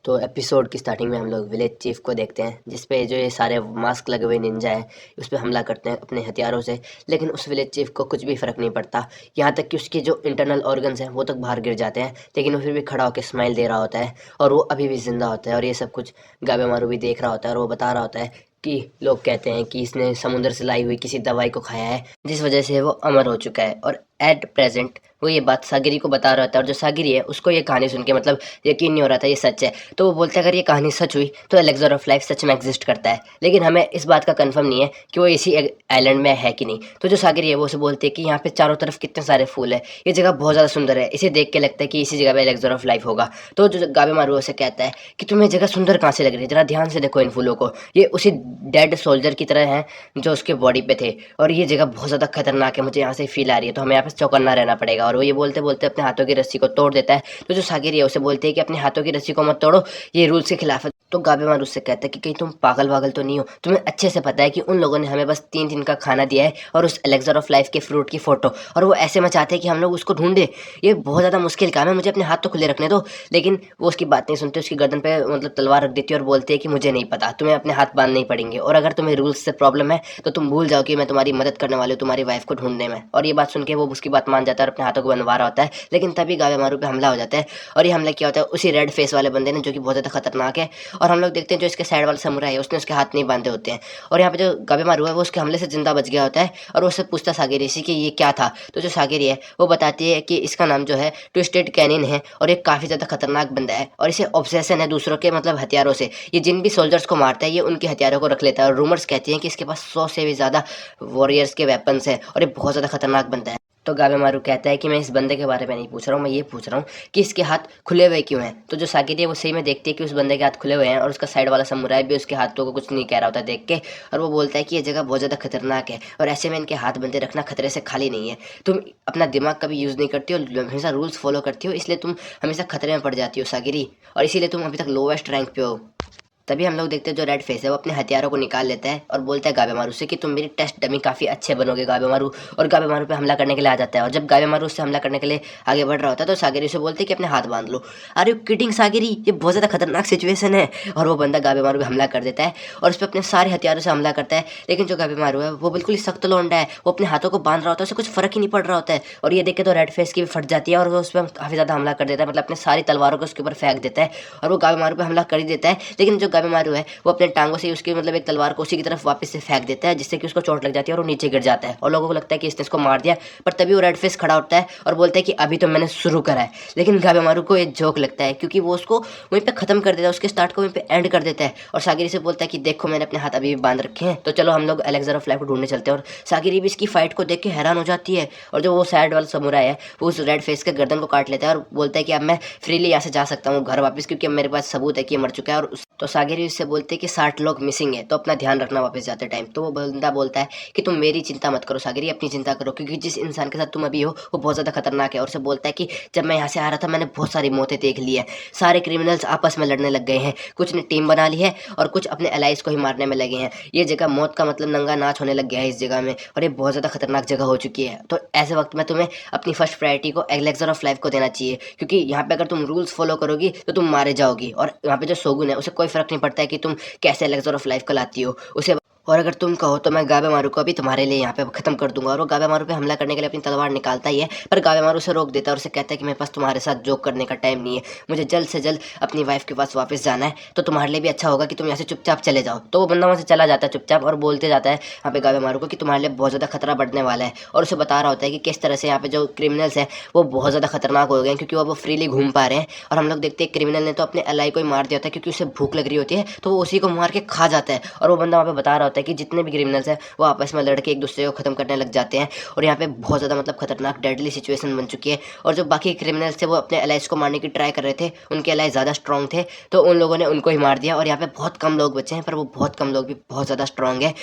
तो एपिसोड की स्टार्टिंग में हम लोग विलेज चीफ को देखते हैं, जिस पे जो ये सारे मास्क लगे हुए निंजा है उस पर हमला करते हैं अपने हथियारों से। लेकिन उस विलेज चीफ को कुछ भी फ़र्क नहीं पड़ता, यहाँ तक कि उसके जो इंटरनल ऑर्गन्स हैं वो तक बाहर गिर जाते हैं, लेकिन वो फिर भी खड़ा होकर स्माइल दे रहा होता है और वो अभी भी ज़िंदा होता है। और ये सब कुछ गाबेमारू भी देख रहा होता है और वो बता रहा होता है कि लोग कहते हैं कि इसने समुद्र से लाई हुई किसी दवाई को खाया है, जिस वजह से वो अमर हो चुका है। और एट प्रेजेंट वो ये बात सागिरी को बता रहा होता है, और जो सागिरी है उसको ये कहानी सुन के मतलब यकीन नहीं हो रहा था ये सच है। तो वो बोलता है अगर ये कहानी सच हुई तो एलेक्सर ऑफ लाइफ सच में एग्जिस्ट करता है, लेकिन हमें इस बात का कंफर्म नहीं है कि वो इसी आइलैंड में है कि नहीं। तो जो सागिरी है वो उसे बोलती है कि यहाँ पे चारों तरफ कितने सारे फूल है, ये जगह बहुत ज़्यादा सुंदर है, इसे देख के लगता है कि इसी जगह पे एलेक्सर ऑफ लाइफ होगा। तो जो गाबे मारू उसे कहता है कि तुम्हें जगह सुंदर कहाँ से लग रही है, जरा ध्यान से देखो इन फूलों को, ये उसी डेड सोल्जर की तरह हैं जो उसके बॉडी पे थे, और ये जगह बहुत ज़्यादा खतरनाक है, मुझे यहाँ से फील आ रही है, तो हमें यहाँ पे चौकन्ना रहना पड़ेगा। और वो ये बोलते बोलते अपने हाथों की रस्सी को तोड़ देता है। तो जो सागिरी है उसे बोलते हैं कि अपने हाथों की रस्सी को मत तोड़ो, ये रूल्स के खिलाफ है। तो गाबेमार उससे कहता है कि कहीं तुम पागल वागल तो नहीं हो, तुम्हें अच्छे से पता है कि उन लोगों ने हमें बस 3 दिन का खाना दिया है और उस एलेक्सर ऑफ लाइफ के फ्रूट की फोटो, और वो ऐसे में चाहते हैं कि हम लोग उसको ढूंढे। ये बहुत ज़्यादा मुश्किल काम है, मुझे अपने हाथ तो खुले रखने दो। लेकिन वो उसकी बात नहीं सुनते, उसकी गर्दन पे मतलब तलवार रख देती है और बोलती है कि मुझे नहीं पता, तुम्हें अपने हाथ बांधने ही पड़ेंगे, और अगर तुम्हें रूल्स से प्रॉब्लम है तो तुम भूल जाओ कि मैं तुम्हारी मदद करने वाली हूँ तुम्हारी वाइफ को ढूंढने में। और ये बात सुन के वो उसकी बात मान जाता है और अपने हाथों को बनवा रहा होता है, लेकिन तभी गाबेमारू पे हमला हो जाता है। और ये हमला क्या होता है उसी रेड फेस वाले बंदे ने, जो कि बहुत ज़्यादा खतरनाक है। और हम लोग देखते हैं जो इसके साइड वाला समुराई है उसने उसके हाथ नहीं बांधे होते हैं, और यहाँ पे जो गाबेमारू है वो उसके हमले से जिंदा बच गया होता है। और वो उससे पूछता है सागिरी से कि ये क्या था। तो जो सागिरी है वो बताती है कि इसका नाम जो है ट्विस्टेड कैनिन है, और ये काफ़ी ज़्यादा खतरनाक बंदा है, और इसे ऑब्सेशन है दूसरों के मतलब हथियारों से। ये जिन भी सोल्जर्स को मारता है ये उनके हथियारों को रख लेता है, और रूमर्स कहती हैं कि इसके पास 100 से भी ज़्यादा वॉरियर्स के वेपन्स हैं, और ये बहुत ज़्यादा खतरनाक बंदा है। तो गाबेमारू कहता है कि मैं इस बंदे के बारे में नहीं पूछ रहा हूँ, मैं ये पूछ रहा हूँ कि इसके हाथ खुले हुए क्यों हैं। तो जो सागिरी है वो सही में देखती है कि उस बंदे के हाथ खुले हुए हैं, और उसका साइड वाला समुराई भी उसके हाथों को कुछ नहीं कह रहा होता देख के। और वो बोलता है कि ये जगह बहुत ज़्यादा खतरनाक है, और ऐसे में इनके हाथ बंदे रखना खतरे से खाली नहीं है। तुम अपना दिमाग कभी यूज़ नहीं करती हो, हमेशा रूल्स फॉलो करती हो, इसलिए तुम हमेशा खतरे में पड़ जाती हो सागिरी, और इसीलिए तुम अभी तक लोवेस्ट रैंक पे हो। तभी हम लोग देखते हैं जो रेड फेस है वो अपने हथियारों को निकाल लेता है और बोलता है गाबेमारू से कि तुम मेरी टेस्ट डमी काफ़ी अच्छे बनोगे गाबेमारू। और गाबेमारू पे हमला करने के लिए आ जाता है, और जब गाबेमारू उससे हमला करने के लिए आगे बढ़ रहा होता है तो सागिरी से बोलते हैं कि अपने हाथ बांध लो। अरे यू किडिंग सागिरी, ये बहुत ज़्यादा खतरनाक सिचुएशन है। और वो बंदा गाबेमारू पे हमला कर देता है और उस पर अपने सारे हथियारों से हमला करता है। लेकिन जो गाबेमारू है वो बिल्कुल ही सख्त लौंडा है, वो अपने हाथों को बांध रहा होता है, उसे कुछ फर्क ही नहीं पड़ रहा होता है। और ये देख के तो रेड फेस की भी फट जाती है, और वो उस पर काफ़ी ज़्यादा हमला कर देता है, मतलब अपने सारी तलवारों को उसके ऊपर फेंक देता है, और वो गाबेमारू पे हमला कर ही देता है। लेकिन जो गाबेमारू है वो अपने टांगों से उसकी मतलब एक तलवार को उसी की तरफ वापस से फेंक देता है, जिससे कि उसको चोट लग जाती है और वो नीचे गिर जाता है, और लोगों को लगता है कि इसने इसको मार दिया। पर तभी वो रेड फेस खड़ा होता है और बोलता है कि अभी तो मैंने शुरू करा है। लेकिन गाबेमारू को एक जोक लगता है, क्योंकि वो उसको वहीं पे खत्म कर देता है, उसके स्टार्ट को वहीं पे एंड कर देता है। और सागिरी से बोलता है कि देखो मैंने अपने हाथ अभी भी बांध रखे हैं, तो चलो हम लोग एलेक्सर ऑफ लाइफ को ढूंढने चलते हैं। और सागिरी भी इसकी फाइट को देख के हैरान हो जाती है, और जो वो सैड वाला समुराई है वो उस रेड फेस के गर्दन को काट लेता है और बोलता है कि अब मैं फ्रीली यहाँ से जा सकता हूँ घर वापस, क्योंकि अब मेरे पास सबूत है कि ये मर चुका है। और तो सागिरी उससे बोलते हैं कि 60 लोग मिसिंग है, तो अपना ध्यान रखना वापस जाते टाइम। तो वो बंदा बोलता है कि तुम मेरी चिंता मत करो सागिरी, अपनी चिंता करो, क्योंकि जिस इंसान के साथ तुम अभी हो वो बहुत ज़्यादा खतरनाक है। और उसे बोलता है कि जब मैं यहाँ से आ रहा था मैंने बहुत सारी मौतें देख ली है, सारे क्रिमिनल्स आपस में लड़ने लग गए हैं, कुछ ने टीम बना ली है और कुछ अपने एलाइज को ही मारने में लगे हैं। ये जगह मौत का मतलब नंगा नाच होने लग गया है इस जगह में, और ये बहुत ज़्यादा खतरनाक जगह हो चुकी है। तो ऐसे वक्त में तुम्हें अपनी फर्स्ट प्रायोरिटी को एलेक्सर ऑफ लाइफ को देना चाहिए, क्योंकि यहाँ पे अगर तुम रूल्स फॉलो करोगी तो तुम मारे जाओगी। और यहाँ पे जो शोगुन है उसे कोई फर्क नहीं पड़ता है कि तुम कैसे एलेक्सर ऑफ लाइफ को लाती हो उसे, और अगर तुम कहो तो मैं गाबेमारू को अभी तुम्हारे लिए यहाँ पे खत्म कर दूंगा। और वो गाबेमारू पे हमला करने के लिए अपनी तलवार निकालता ही है, पर गाबेमारू उसे रोक देता है और उसे कहता है कि मेरे पास तुम्हारे साथ जोक करने का टाइम नहीं है, मुझे जल्द से जल्द अपनी वाइफ के पास वापस जाना है, तो तुम्हारे लिए भी अच्छा होगा कि तुम यहाँ से चुपचाप चले जाओ। तो वो बंदा वहाँ से चला जाता है चुपचाप, और बोलते जाता है यहाँ पे गाबेमारू को कि तुम्हारे लिए बहुत ज़्यादा खतरा बढ़ने वाला है, और उसे बता रहा होता है कि किस तरह से यहाँ पे जो क्रिमिनल्स हैं वो बहुत ज़्यादा खतरनाक हो गए हैं, क्योंकि वो फ्रीली घूम पा रहे हैं। और हम लोग देखते हैं क्रिमिनल ने तो अपने एलाई को ही मार दिया होता है, क्योंकि उसे भूख लग रही होती है, तो वो उसी को मार के खा जाता है। और वो बंदा वहाँ पे बता रहा होता है कि जितने भी क्रिमिनल्स हैं वो आपस में लड़के एक दूसरे को खत्म करने लग जाते हैं, और यहाँ पे बहुत ज़्यादा मतलब खतरनाक डेडली सिचुएशन बन चुकी है। और जो बाकी क्रिमिनल्स थे वो अपने एलाइज को मारने की ट्राई कर रहे थे, उनके एलाइज ज़्यादा स्ट्रॉन्ग थे, तो उन लोगों ने उनको ही मार दिया। और यहाँ पे बहुत कम लोग बचे हैं, पर वो बहुत कम लोग भी बहुत ज़्यादा स्ट्रॉन्ग है।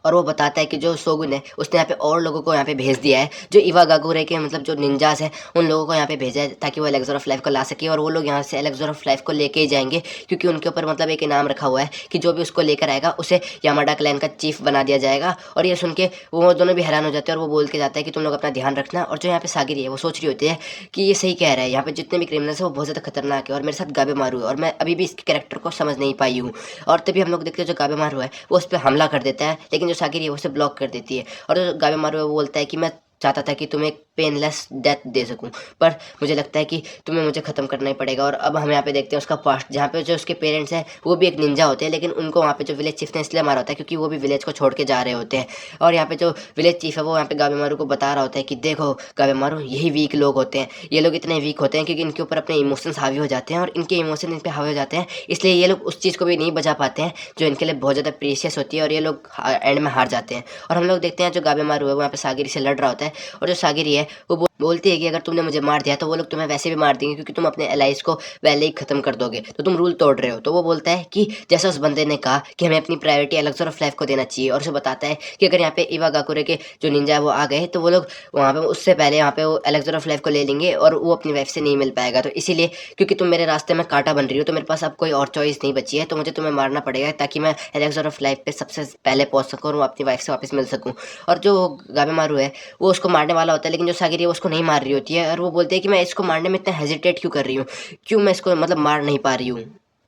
और वो बताता है कि जो शोगुन है उसने यहाँ पे और लोगों को यहाँ पे भेज दिया है, जो इवागागुरे के मतलब जो निंजास हैं उन लोगों को यहाँ पे भेजा है ताकि वो एलेक्सर ऑफ लाइफ को ला सके, और वो लोग यहाँ से एलेक्सर ऑफ लाइफ को लेके ही जाएंगे क्योंकि उनके ऊपर मतलब एक इनाम रखा हुआ है कि जो भी उसको लेकर आएगा उसे यामाडा क्लैन का चीफ बना दिया जाएगा। और ये सुन के वो दोनों भी हैरान हो जाते हैं और वो बोल के जाता है कि तुम लोग अपना ध्यान रखना। और जो यहाँ पे सागिरी है वो सोच रही होती है कि ये सही कह रहा है, यहाँ पे जितने भी क्रिमिनल्स हैं वो बहुत ज़्यादा खतरनाक है और मेरे साथ गाबे मारू है और मैं अभी भी इसके कैरेक्टर को समझ नहीं पाई हूँ। और तभी हम लोग देखते हैं जो गाबे मारू है वो उस पर हमला कर देता है, लेकिन जो सागिरी है वो उसे ब्लॉक कर देती है। और जो गाबे मारू है वो बोलता है कि मैं चाहता था कि तुम्हें एक पेनलेस डेथ दे सकूं, पर मुझे लगता है कि तुम्हें मुझे ख़त्म करना ही पड़ेगा। और अब हम यहाँ पे देखते हैं उसका पास्ट, जहाँ पे जो उसके पेरेंट्स हैं वो भी एक निंजा होते हैं, लेकिन उनको वहाँ पे जो विलेज चीफ ने इसलिए मारा होता है क्योंकि वो भी विलेज को छोड़ के जा रहे होते हैं। और यहाँ पे जो विलेज चीफ है वो यहाँ पे गाबे मारू को बता रहा होता है कि देखो गाबे मारू, यही वीक लोग होते हैं, ये लोग इतने वीक होते हैं क्योंकि इनके ऊपर अपने इमोशंस हावी हो जाते हैं और इनके इमोशन इन पर हावी हो जाते हैं, इसलिए ये लोग उस चीज़ को भी नहीं बचा पाते हैं जो इनके लिए बहुत ज़्यादा प्रीशियस होती है और ये लोग एंड में हार जाते हैं। और हम लोग देखते हैं जो गाबे मारू है वो यहाँ पे सागिरी से लड़ रहा होता है, और जो सागिरी है वो बोलती है कि अगर तुमने मुझे मार दिया तो वो लोग तुम्हें वैसे भी मार देंगे क्योंकि तुम अपने एलाइज को पहले ही खत्म कर दोगे, तो तुम रूल तोड़ रहे हो। तो वो बोलता है कि जैसा उस बंदे ने कहा कि हमें अपनी प्रायोरिटी एलेक्सर ऑफ लाइफ को देना चाहिए, और उसे बताता है कि अगर यहाँ पे इवागाकुरे के जो निंजा है वो आ गए तो वो लोग वहाँ पे उससे पहले यहाँ पे वो एलेक्सर ऑफ लाइफ को ले लेंगे और वो अपनी वाइफ से नहीं मिल पाएगा। तो इसीलिए क्योंकि तुम मेरे रास्ते में कांटा बन रही हो तो मेरे पास अब कोई और चॉइस नहीं बची है, तो मुझे तुम्हें मारना पड़ेगा ताकि मैं एलेक्सर ऑफ लाइफ पे सबसे पहले पहुंच सकूँ और वो अपनी वाइफ से वापस मिल सकूँ। और जो गाबे मारू है वो उसको मारने वाला होता है, लेकिन जो सागिरी है वो उसको नहीं मार रही होती है और वो बोलते हैं कि मैं इसको मारने में इतना हेजिटेट क्यों कर रही हूँ, क्यों मैं इसको मतलब मार नहीं पा रही हूँ।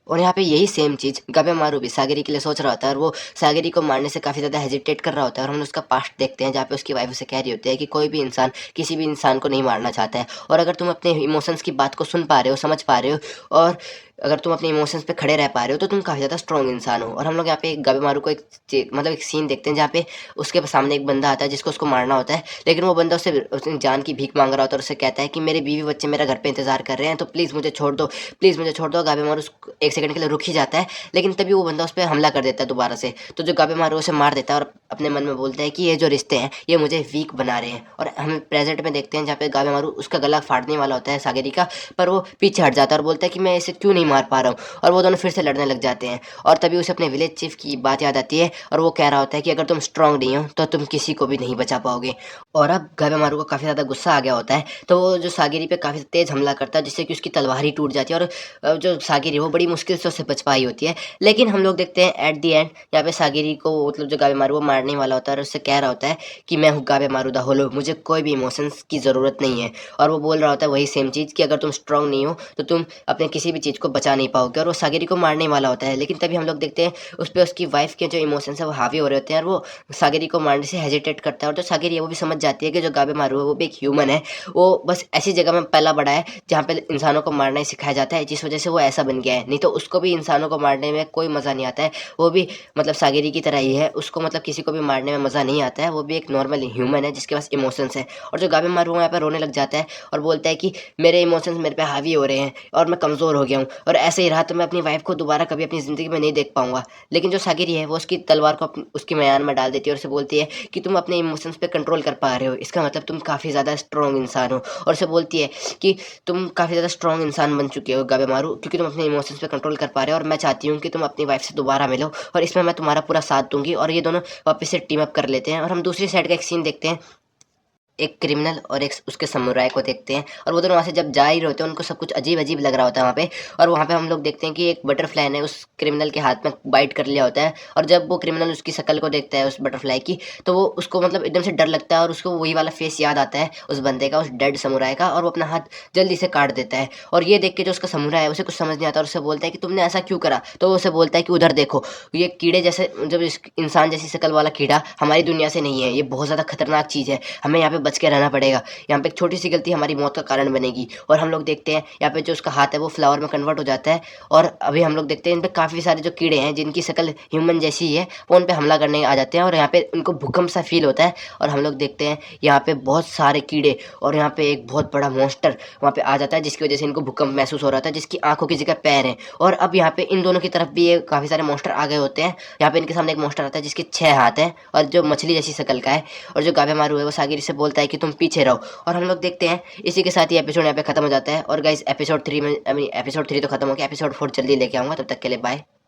और यहाँ पे यही सेम चीज़ गाबे मारू भी सागिरी के लिए सोच रहा होता है और वो सागिरी को मारने से काफ़ी ज़्यादा हेजिटेट कर रहा होता है। और हम उसका पास्ट देखते हैं जहाँ पे उसकी वाइफ उसे कह रही होती है कि कोई भी इंसान किसी भी इंसान को नहीं मारना चाहता है, और अगर तुम अपने इमोशंस की बात को सुन पा रहे हो, समझ पा रहे हो, और अगर तुम अपने इमोशंस पे खड़े रह पा रहे हो तो तुम काफ़ी ज़्यादा स्ट्रॉन्ग इंसान हो। और हम लोग यहाँ पे गाबे मारू को मतलब एक सीन देखते हैं जहाँ पे उसके सामने एक बंदा आता है जिसको उसको मारना होता है, लेकिन वो बंदा उससे उसने जान की भीख मांग रहा होता है और उससे कहता है कि मेरे बीवी बच्चे मेरा घर पे इंतजार कर रहे हैं तो प्लीज़ मुझे छोड़ दो, प्लीज़ मुझे छोड़ दो। गाबे मारू एक सेकंड के लिए रुक ही जाता है, लेकिन तभी वो बंदा उस पर हमला कर देता है दोबारा से। तो जो गाबे मारू उसे मार देता है और अपने मन में बोलता है कि ये जो रिश्ते हैं ये मुझे वीक बना रहे हैं। और हम प्रेजेंट में देखते हैं जहाँ पे गाबे मारू उसका गला फाड़ने वाला होता है सागिरी का, पर वो पीछे हट जाता है और बोलता है कि मैं इसे क्यों नहीं मार पा रहा हूँ, और वो दोनों फिर से लड़ने लग जाते हैं। और तभी उसे अपने विलेज चीफ की बात याद आती है और वो कह रहा होता है कि अगर तुम स्ट्रांग नहीं हो तो तुम किसी को भी नहीं बचा पाओगे। और अब गाबे मारू को काफ़ी ज़्यादा गुस्सा आ गया होता है, तो वो जो सागिरी पे काफ़ी तेज़ हमला करता है जिससे कि उसकी तलवार ही टूट जाती है और जो सागिरी वो बड़ी मुश्किल से उससे बच पाई होती है। लेकिन हम लोग देखते हैं एट दी एंड यहाँ पे सागिरी को मतलब जो गाबे मारू वो मारने वाला होता है और उससे कह रहा होता है कि मैं हूँ गाबे मारू द होलो, मुझे कोई भी इमोशंस की ज़रूरत नहीं है। और वो बोल रहा होता है वही सेम चीज़ कि अगर तुम स्ट्रांग नहीं हो तो तुम अपने किसी भी चीज़ को बचा नहीं पाओगे, और वो सागिरी को मारने वाला होता है। लेकिन तभी हम लोग देखते हैं उस पर उसकी वाइफ के जो इमोशंस है वो हावी हो रहे होते हैं और वो सागिरी को मारने से हेजिटेट करता है। और जो सागिरी है वो भी समझ जाती है कि जो गाबे मारू है वो भी एक ह्यूमन है, वो बस ऐसी जगह में पला बड़ा है जहाँ पे इंसानों को मारना ही सिखाया जाता है, जिस वजह से वो ऐसा बन गया है, नहीं तो उसको भी इंसानों को मारने में कोई मज़ा नहीं आता है। वो भी मतलब सागिरी की तरह ही है, उसको मतलब किसी को भी मारने में मज़ा नहीं आता है, वो भी एक नॉर्मल ह्यूमन है जिसके पास इमोशंस है। और जो गाबे मारू यहाँ पर रोने लग जाता है और बोलता है कि मेरे इमोशंस मेरे पे हावी हो रहे हैं और मैं कमज़ोर हो गया हूँ, और ऐसे ही रहा तो मैं अपनी वाइफ को दोबारा कभी अपनी ज़िंदगी में नहीं देख पाऊंगा। लेकिन जो सागिरी है वो उसकी तलवार को उसकी म्यान में डाल देती है और उसे बोलती है कि तुम अपने इमोशंस पे कंट्रोल कर पा रहे हो, इसका मतलब तुम काफ़ी ज़्यादा स्ट्रॉन्ग इंसान हो। और उसे बोलती है कि तुम काफ़ी ज़्यादा स्ट्रॉन्ग इंसान बन चुके हो गाबे मारू, क्योंकि तुम अपने इमोशंस पे कंट्रोल कर पा रहे हो, और मैं चाहती हूँ कि तुम अपनी वाइफ से दोबारा मिलो और इसमें मैं तुम्हारा पूरा साथ दूंगी। और ये दोनों वापस से टीम अप कर लेते हैं। और हम दूसरी साइड का एक सीन देखते हैं, एक क्रिमिनल और एक उसके समुराय को देखते हैं, और वो दोनों वहाँ से जब जा ही रहे होते हैं उनको सब कुछ अजीब अजीब लग रहा होता है वहाँ पे। और वहाँ पे हम लोग देखते हैं कि एक बटरफ्लाई ने उस क्रिमिनल के हाथ में बाइट कर लिया होता है, और जब वो क्रिमिनल उसकी शक्ल को देखता है उस बटरफ्लाई की, तो वो उसको मतलब एकदम से डर लगता है और उसको वही वाला फेस याद आता है उस बंदे का, उस डेड समुराय का, और वो अपना हाथ जल्दी से काट देता है। और ये देख के जो उसका समुराय है उसे कुछ समझ नहीं आता और उससे बोलता है कि तुमने ऐसा क्यों करा, तो वो उसे बोलता है कि उधर देखो, ये कीड़े जैसे जब इंसान जैसी शक्ल वाला कीड़ा हमारी दुनिया से नहीं है, ये बहुत ज़्यादा खतरनाक चीज़ है, हमें यहाँ पे बच के रहना पड़ेगा, यहाँ पे एक छोटी सी गलती हमारी मौत का कारण बनेगी। और हम लोग देखते हैं यहाँ पे जो उसका हाथ है वो फ्लावर में कन्वर्ट हो जाता है, और अभी हम लोग देखते हैं इन पे काफ़ी सारे जो कीड़े हैं जिनकी शक्ल ह्यूमन जैसी ही है वो उन पे हमला करने आ जाते हैं, और यहाँ पे उनको भूकंप सा फील होता है। और हम लोग देखते हैं यहाँ पे बहुत सारे कीड़े और यहाँ पे एक बहुत बड़ा मॉन्स्टर वहाँ पे आ जाता है जिसकी वजह से इनको भूकंप महसूस हो रहा था, जिसकी आंखों की जगह पैर हैं। और अब यहाँ पे इन दोनों की तरफ भी ये काफ़ी सारे मॉन्स्टर आ गए होते हैं। यहाँ पे इनके सामने एक मॉन्स्टर आता है जिसके 6 हाथ हैं और जो मछली जैसी शक्ल का है, और जो गाबे मारू है वो सागिरी से बोलता है कि तुम पीछे रहो। और हम लोग देखते हैं इसी के साथ ही एपिसोड यहाँ पे खत्म हो जाता है। और गाइस एपिसोड 3 में एपिसोड 3 तो खत्म हो गया, एपिसोड 4 जल्दी लेके आऊँगा, तब तक के लिए बाय।